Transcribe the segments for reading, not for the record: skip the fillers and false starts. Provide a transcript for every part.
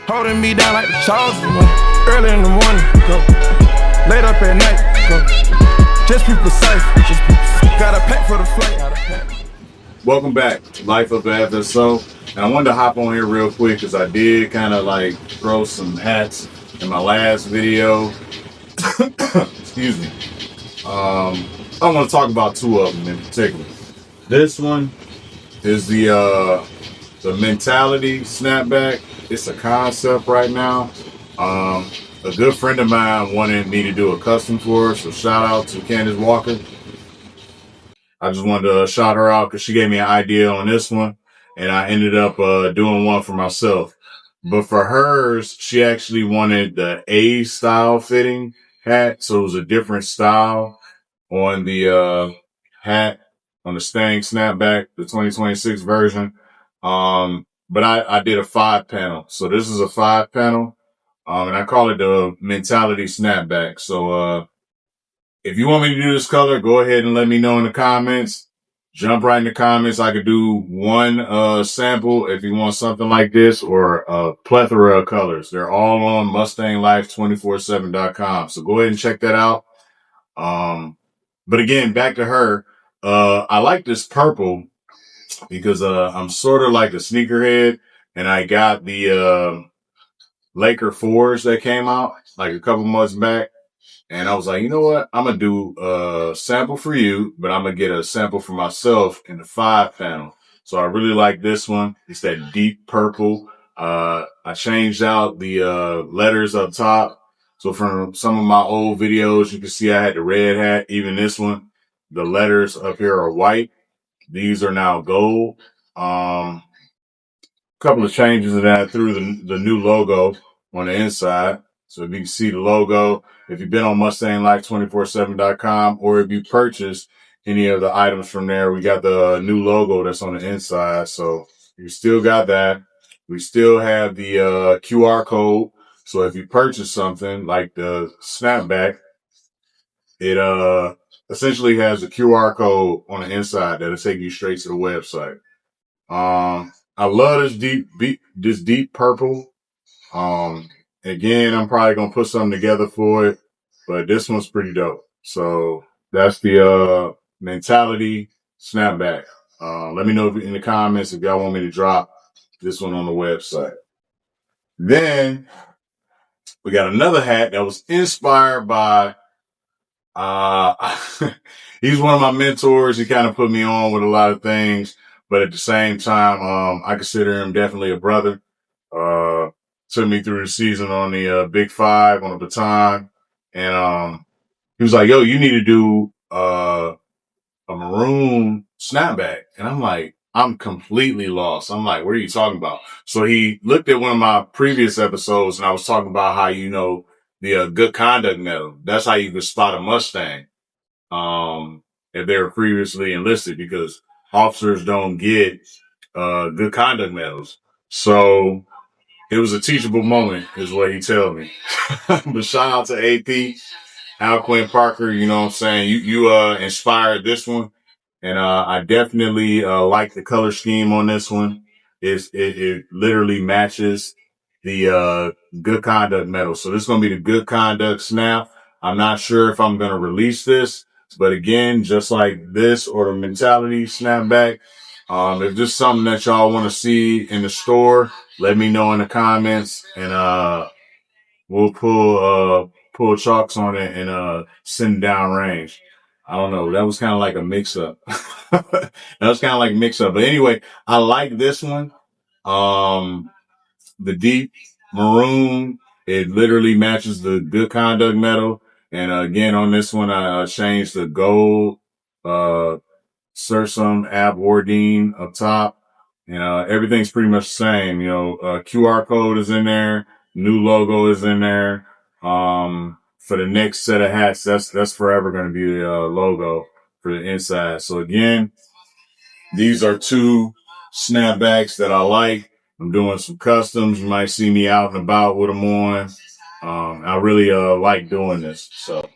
Holding me down like the chosen one. Early in the morning, go. Late up at night, go. Just be precise, Got a pack for the flight. Welcome back to Life of an FSO. And I wanted to hop on here real quick because I did kind of like throw some hats in my last video. Excuse me. I want to talk about two of them in particular. This one is the mentality snapback. It's a concept right now. A good friend of mine wanted me to do a custom for her, so shout out to Candace Walker. I just wanted to shout her out because she gave me an idea on this one, and I ended up doing one for myself. But for hers, she actually wanted the A style fitting hat, so it was a different style on the hat, on the STANG snapback, the 2026 version. But I did a 5-panel. So this is a 5-panel. And I call it the mentality snapback. So, if you want me to do this color, go ahead and let me know in the comments. Jump right in the comments. I could do one, sample if you want something like this, or a plethora of colors. They're all on Mustang Life 247.com. So go ahead and check that out. But again, back to her. I like this purple because, I'm sort of like a sneakerhead, and I got the, Laker 4s that came out like a couple months back. And I was like, you know what? I'm going to do a sample for you, but I'm going to get a sample for myself in the 5-panel. So I really like this one. It's that deep purple. I changed out the, letters up top. So from some of my old videos, you can see I had the red hat. Even this one, the letters up here are white. These are now gold. Couple of changes in that through the new logo on the inside. So if you can see the logo, if you've been on MustangLife247.com, or if you purchased any of the items from there, we got the new logo that's on the inside. So you still got that. We still have the QR code. So if you purchase something like the snapback, it essentially has a QR code on the inside that'll take you straight to the website. I love this deep purple. Again, I'm probably going to put something together for it, but this one's pretty dope. So that's the, mentality snapback. Let me know in the comments if y'all want me to drop this one on the website. Then we got another hat that was inspired by, he's one of my mentors. He kind of put me on with a lot of things. But at the same time, I consider him definitely a brother. Took me through the season on the Big 5 on the baton. And he was like, yo, you need to do a maroon snapback. And I'm like, I'm completely lost. I'm like, what are you talking about? So he looked at one of my previous episodes, and I was talking about how, you know, the good conduct medal. That's how you could spot a Mustang if they were previously enlisted, because officers don't get good conduct medals. So it was a teachable moment, is what he told me. But shout out to AP, Al Quinn Parker. You know what I'm saying? You inspired this one. And I definitely like the color scheme on this one. It literally matches the good conduct medal. So this is going to be the good conduct snap. I'm not sure if I'm going to release this. But again, just like this or the mentality snapback, if there's something that y'all want to see in the store, let me know in the comments, and we'll pull chalks on it and send down range. I don't know. That was kind of like a mix up. But anyway, I like this one. The deep maroon, it literally matches the good conduct medal. And again, on this one, I changed the gold, Sursum Ab Wardine up top. And, everything's pretty much the same. You know, QR code is in there. New logo is in there. For the next set of hats, that's forever going to be the, logo for the inside. So again, these are two snapbacks that I like. I'm doing some customs. You might see me out and about with them on. I really, like doing this. So.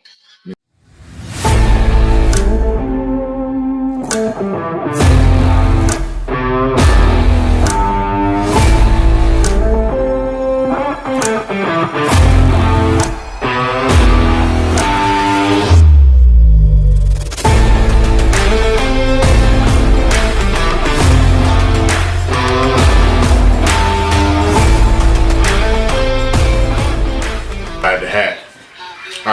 All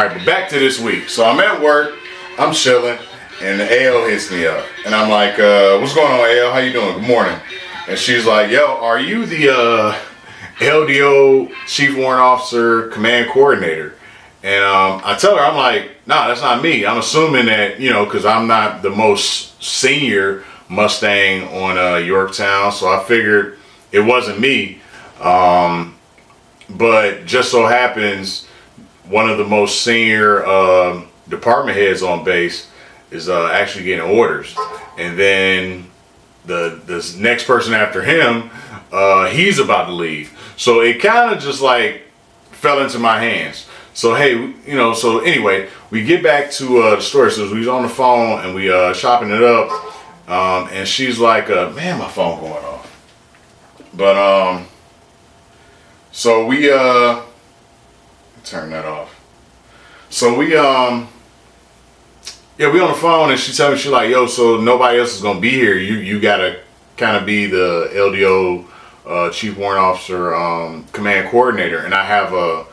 right, but back to this week. So I'm at work, I'm chilling, and the AL hits me up. And I'm like, what's going on, AL? How you doing? Good morning. And she's like, yo, are you the LDO Chief Warrant Officer Command Coordinator? And I tell her, I'm like, nah, that's not me. I'm assuming that, you know, because I'm not the most senior Mustang on Yorktown. So I figured it wasn't me. But just so happens, one of the most senior department heads on base is actually getting orders, and then the next person after him, he's about to leave. So it kind of just like fell into my hands. So hey, you know. So anyway, we get back to the store. So we was on the phone and we chopping it up, and she's like, "Man, my phone going off." But so we turn that off. So we yeah, we on the phone and she tell me, she's like, yo, so nobody else is gonna be here. You gotta kind of be the LDO Chief Warrant Officer Command Coordinator, and I have a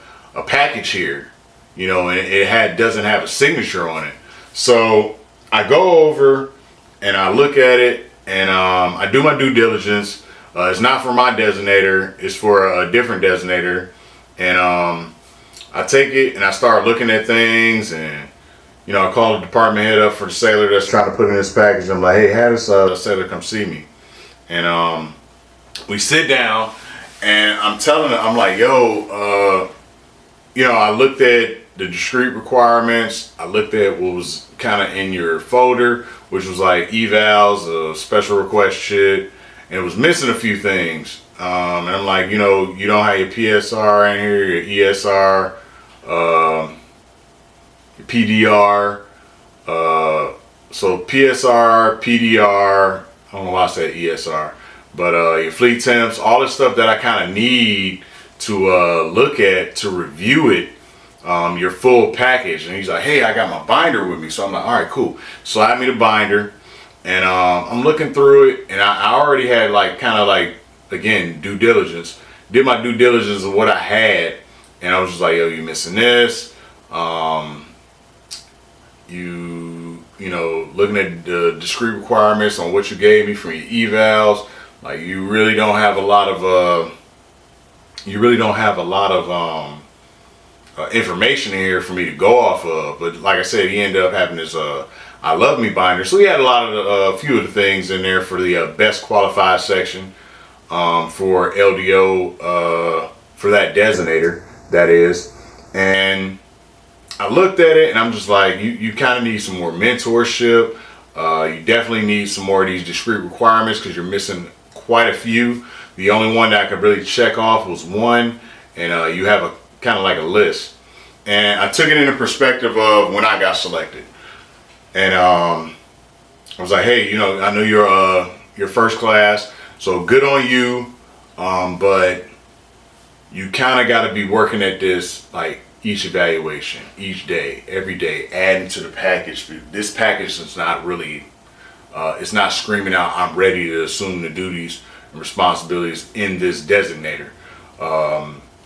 package here, you know, and it doesn't have a signature on it. So I go over and I look at it and I do my due diligence. It's not for my designator, it's for a different designator. And I take it and I start looking at things, and you know, I call the department head up for the sailor that's trying to put in this package. I'm like, hey, have this sailor come see me. And we sit down and I'm telling her, I'm like, yo, you know, I looked at the discrete requirements. I looked at what was kind of in your folder, which was like evals, special request shit, and it was missing a few things. And I'm like, you know, you don't have your PSR in here, your ESR, your PDR. So PSR, PDR, I don't know why I said ESR, but your fleet temps, all the stuff that I kind of need to look at to review it, your full package. And he's like, hey, I got my binder with me. So I'm like, all right, cool. So I had me the binder, and I'm looking through it, and I already had like kind of like, again, due diligence. Did my due diligence of what I had, and I was just like, yo, you missing this. You know, looking at the discrete requirements on what you gave me from your evals, like you really don't have a lot of information in here for me to go off of. But like I said, he ended up having this I love me binder, so he had a lot of a few of the things in there for the best qualified section for LDO, for that designator, that is. And I looked at it and I'm just like, you kind of need some more mentorship. You definitely need some more of these discrete requirements because you're missing quite a few. The only one that I could really check off was one, and you have a kind of like a list. And I took it in the perspective of when I got selected. And I was like, hey, you know, I know you're first class, so good on you, but you kind of got to be working at this like each evaluation, each day, every day, adding to the package. This package is not really, it's not screaming out, I'm ready to assume the duties and responsibilities in this designator.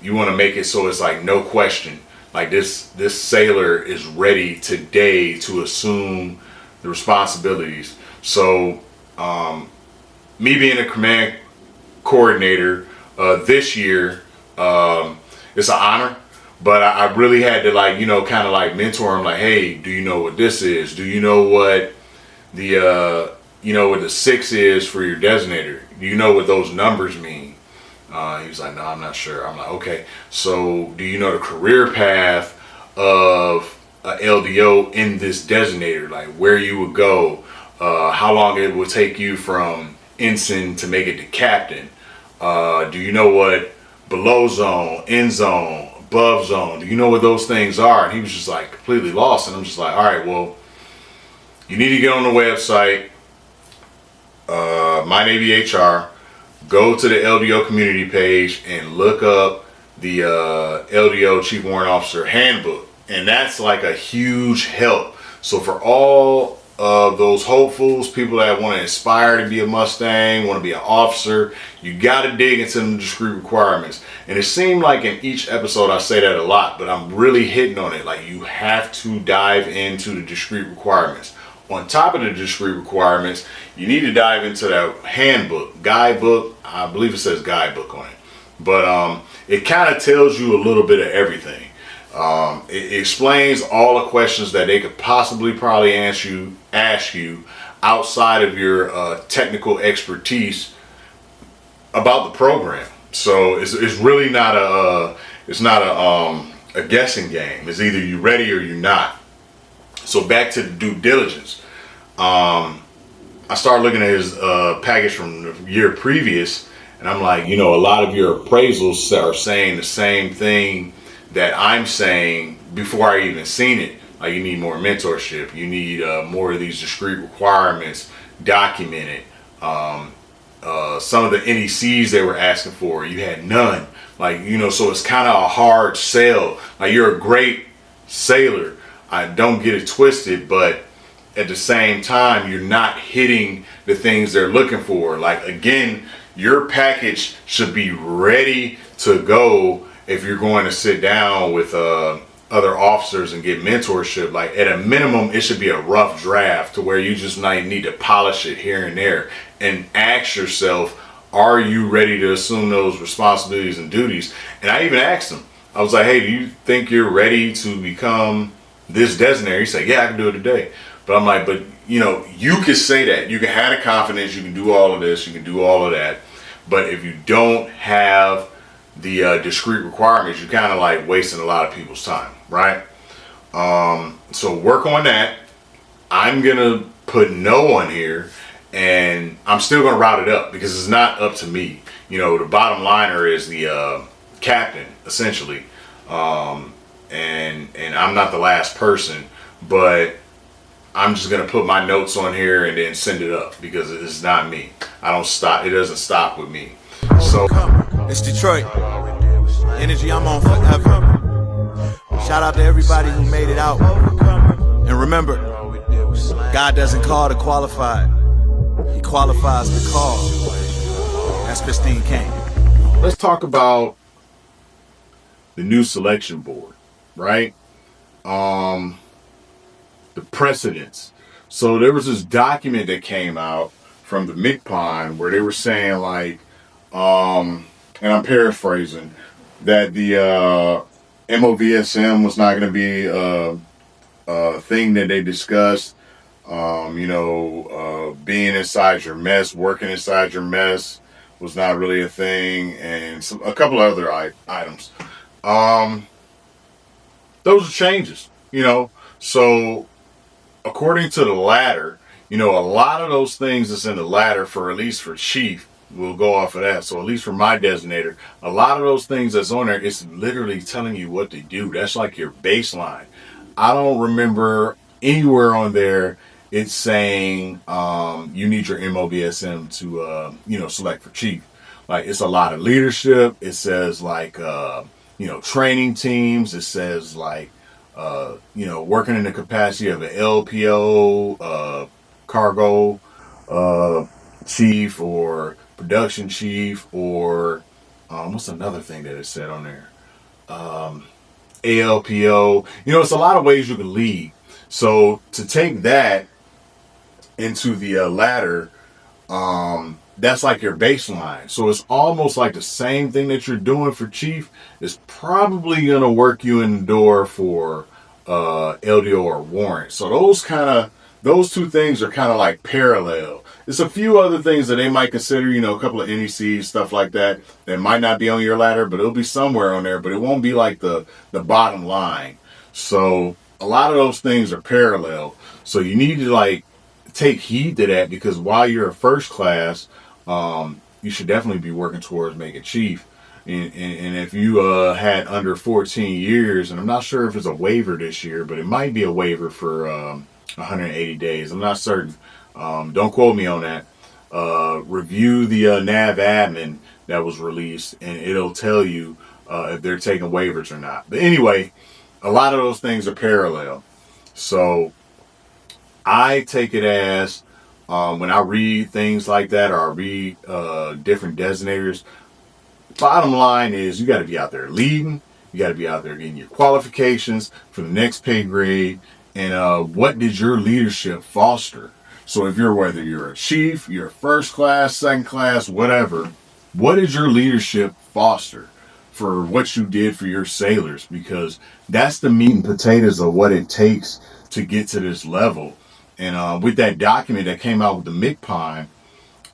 You want to make it so it's like no question. Like this sailor is ready today to assume the responsibilities. So me being a command coordinator this year, it's an honor. But I really had to, like, you know, kind of like mentor him, like, hey, do you know what this is? Do you know what the you know what the 6 is for your designator? Do you know what those numbers mean? He was like, no, I'm not sure. I'm like, okay. So do you know the career path of a LDO in this designator? Like where you would go, how long it would take you from ensign to make it to captain? Do you know what below zone, in zone, above zone, do you know what those things are? And he was just like completely lost. And I'm just like, all right, well, you need to get on the website, My Navy HR, go to the LDO community page and look up the LDO Chief Warrant Officer Handbook, and that's like a huge help. So for all of those hopefuls, people that want to aspire to be a Mustang, want to be an officer, you got to dig into the discrete requirements. And it seemed like in each episode I say that a lot, but I'm really hitting on it. Like, you have to dive into the discrete requirements. On top of the discrete requirements, you need to dive into that handbook, guidebook. I believe it says guidebook on it, but it kind of tells you a little bit of everything. It explains all the questions that they could possibly probably ask you outside of your technical expertise about the program. So it's really not a guessing game. It's either you're ready or you're not. So back to the due diligence. I started looking at his package from the year previous, and I'm like, a lot of your appraisals are saying the same thing that I'm saying before I even seen it. Like, you need more mentorship, you need more of these discrete requirements documented. Some of the NECs they were asking for, you had none. Like, so it's kind of a hard sell. Like, you're a great sailor, I don't get it twisted, but at the same time, you're not hitting the things they're looking for. Like, again, your package should be ready to go if you're going to sit down with other officers and get mentorship. Like, at a minimum, it should be a rough draft to where you just might need to polish it here and there and ask yourself, are you ready to assume those responsibilities and duties? And I even asked him, I was like, hey, do you think you're ready to become this designator? He said, yeah, I can do it today. But I'm like, but you can say that, you can have the confidence, you can do all of this, you can do all of that, but if you don't have the discrete requirements, you're kind of like wasting a lot of people's time, right? So work on that. I'm gonna put no on here, and I'm still gonna route it up because it's not up to me. The bottom liner is the captain, essentially, and I'm not the last person, but I'm just gonna put my notes on here and then send it up because it's not me. I don't stop. It doesn't stop with me. So it's Detroit. Energy I'm on forever. Shout out to everybody who made it out. And remember, God doesn't call the qualified. He qualifies the call. That's Christine Kane. Let's talk about the new selection board, right? The precedents. So there was this document that came out from the MCPON where they were saying, like, and I'm paraphrasing, that the MOVSM was not going to be a thing that they discussed. Being inside your mess, working inside your mess was not really a thing, and a couple of other items. Those are changes, So according to the ladder, a lot of those things that's in the ladder, for at least for chief, we'll go off of that. So at least for my designator, a lot of those things that's on there, it's literally telling you what to do. That's like your baseline. I don't remember anywhere on there it's saying you need your MOBSM to select for chief. Like, it's a lot of leadership. It says like training teams. It says like working in the capacity of an LPO, cargo chief, or production chief, or what's another thing that it said on there? ALPO. It's a lot of ways you can lead. So to take that into the ladder, that's like your baseline. So it's almost like the same thing that you're doing for chief is probably going to work you in the door for LDO or warrant. So those two things are kind of like parallel. There's a few other things that they might consider, a couple of NECs, stuff like that might not be on your ladder, but it'll be somewhere on there, but it won't be like the bottom line. So a lot of those things are parallel. So you need to like take heed to that, because while you're a first class, you should definitely be working towards making chief. And if you had under 14 years, and I'm not sure if it's a waiver this year, but it might be a waiver for 180 days. I'm not certain. Don't quote me on that. Review the nav admin that was released, and it'll tell you if they're taking waivers or not. But anyway, a lot of those things are parallel. So I take it as when I read things like that, or I read different designators, bottom line is you got to be out there leading. You got to be out there getting your qualifications for the next pay grade. And what did your leadership foster? So if whether you're a chief, you're first class, second class, whatever, what did your leadership foster for what you did for your sailors? Because that's the meat and potatoes of what it takes to get to this level. And with that document that came out with the MCPON,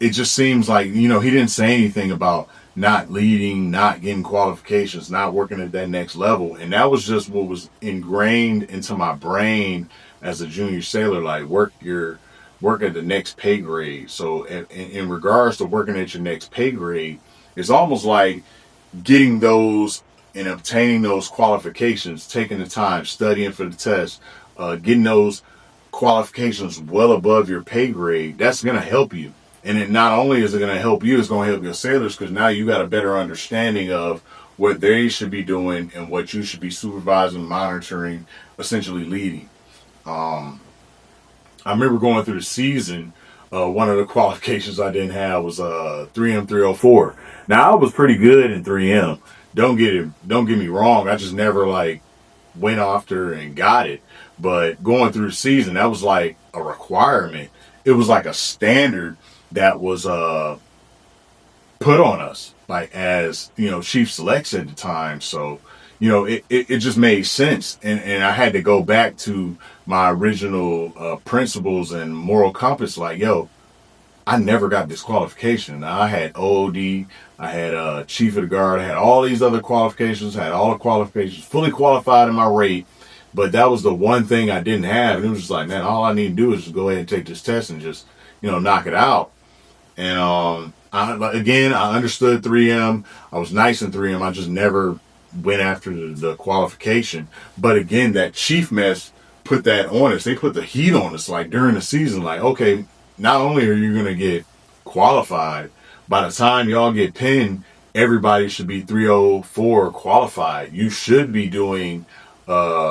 it just seems like, he didn't say anything about not leading, not getting qualifications, not working at that next level. And that was just what was ingrained into my brain as a junior sailor, like work at the next pay grade. So in regards to working at your next pay grade, it's almost like getting those and obtaining those qualifications, taking the time, studying for the test, getting those qualifications well above your pay grade. That's going to help you. And it not only is it going to help you, it's going to help your sailors, because now you got a better understanding of what they should be doing and what you should be supervising, monitoring, essentially leading. I remember going through the season, one of the qualifications I didn't have was 3M 304. Now I was pretty good in 3M. Don't get me wrong. I just never went after and got it. But going through the season, that was like a requirement. It was like a standard that was put on us, as chief selects at the time. So it just made sense, and I had to go back to my original principles and moral compass. I never got this qualification. I had OOD, I had chief of the guard, I had all these other qualifications, had all the qualifications, fully qualified in my rate. But that was the one thing I didn't have, and it was just like, man, all I need to do is just go ahead and take this test and just knock it out. And I understood 3M. I was nice in 3M. I just never went after the qualification. But again, that chief mess put that on us. They put the heat on us during the season. Okay, not only are you going to get qualified, by the time y'all get pinned, everybody should be 304 qualified. You should be doing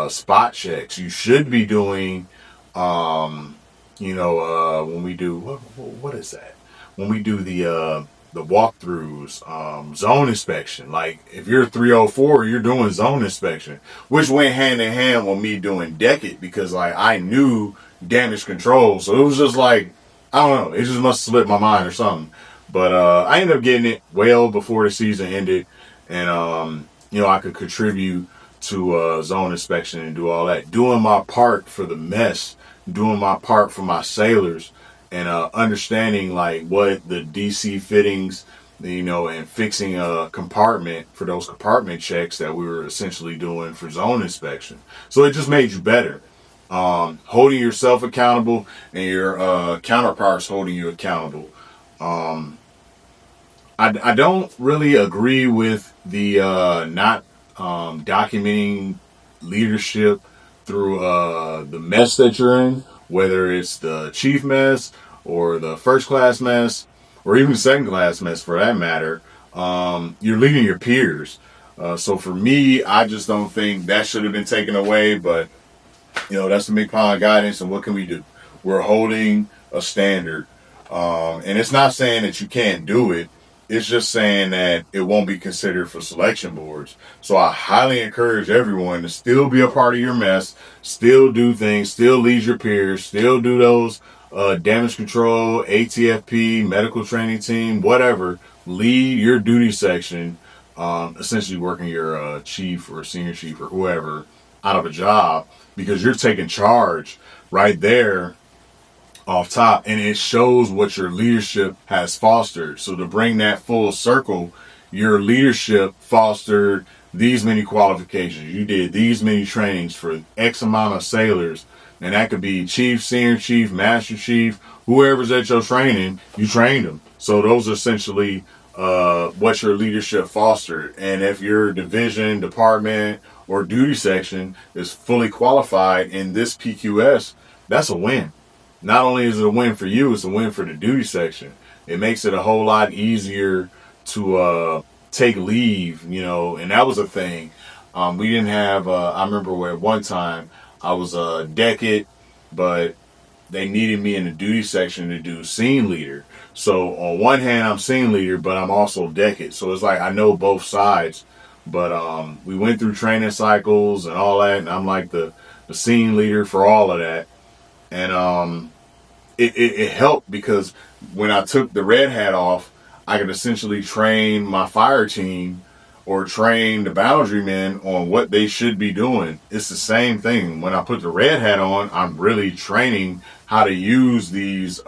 spot checks. You should be doing when we do what is that? When we do the walkthroughs, zone inspection. If you're 304, you're doing zone inspection, which went hand in hand with me doing decade, because I knew damage control. So it was just I don't know, it just must have slipped my mind or something. But I ended up getting it well before the season ended, and I could contribute to zone inspection and do all that, doing my part for the mess, doing my part for my sailors, and understanding what the DC fittings, and fixing a compartment for those compartment checks that we were essentially doing for zone inspection. So it just made you better. Holding yourself accountable and your counterparts holding you accountable. I don't really agree with the not documenting leadership through the mess that you're in, whether it's the chief mess or the first class mess or even second class mess for that matter. You're leading your peers. So for me, I just don't think that should have been taken away, but that's the MCPON guidance, and what can we do? We're holding a standard. And it's not saying that you can't do it. It's just saying that it won't be considered for selection boards. So I highly encourage everyone to still be a part of your mess, still do things, still lead your peers, still do those damage control, ATFP, medical training team, whatever. Lead your duty section, essentially working your chief or senior chief or whoever out of a job, because you're taking charge right there off top, and it shows what your leadership has fostered. So to bring that full circle, your leadership fostered these many qualifications. You did these many trainings for X amount of sailors, and that could be chief, senior chief, master chief, whoever's at your training, you trained them. So those are essentially what your leadership fostered. And if your division, department, or duty section is fully qualified in this PQS, that's a win. Not only is it a win for you, it's a win for the duty section. It makes it a whole lot easier to take leave, you know, and that was a thing. We didn't have, I remember where at one time I was a decade, but they needed me in the duty section to do scene leader. So on one hand, I'm scene leader, but I'm also decade. So it's like I know both sides. But we went through training cycles and all that, and I'm like the scene leader for all of that. And it helped because when I took the red hat off, I could essentially train my fire team or train the boundary men on what they should be doing. It's the same thing. When I put the red hat on, I'm really training how to use these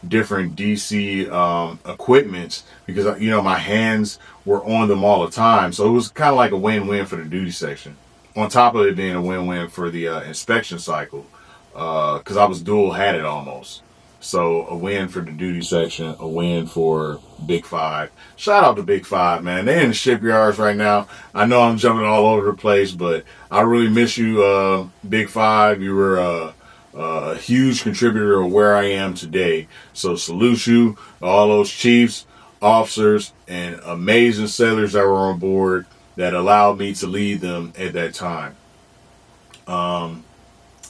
different DC equipments because, you know, my hands were on them all the time. So it was kind of like a win-win for the duty section. On top of it being a win-win for the inspection cycle, because I was dual-hatted almost. So a win for the duty section, a win for Big Five. Shout out to Big Five, man. They're in the shipyards right now. I know I'm jumping all over the place, but I really miss you, Big Five. You were a huge contributor of where I am today. So salute you, all those chiefs, officers, and amazing sailors that were on board that allowed me to lead them at that time. And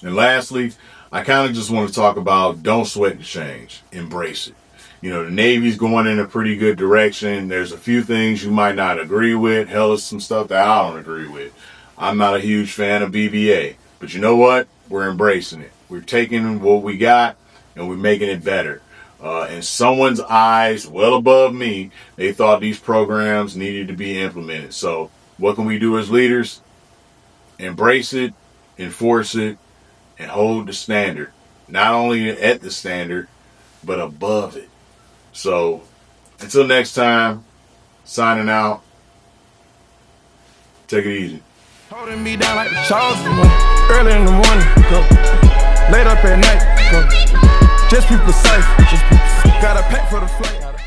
lastly, I kind of just want to talk about don't sweat the change. Embrace it. You know, the Navy's going in a pretty good direction. There's a few things you might not agree with. Hell, there's some stuff that I don't agree with. I'm not a huge fan of BBA. But you know what? We're embracing it. We're taking what we got and we're making it better. In someone's eyes, well above me, they thought these programs needed to be implemented. So what can we do as leaders? Embrace it, enforce it, and hold the standard. Not only at the standard, but above it. So, until next time, signing out. Take it easy. Holding me down like the chosen one. Early in the morning, go. Late up at night, go. Just be precise. Got a pack for the flight.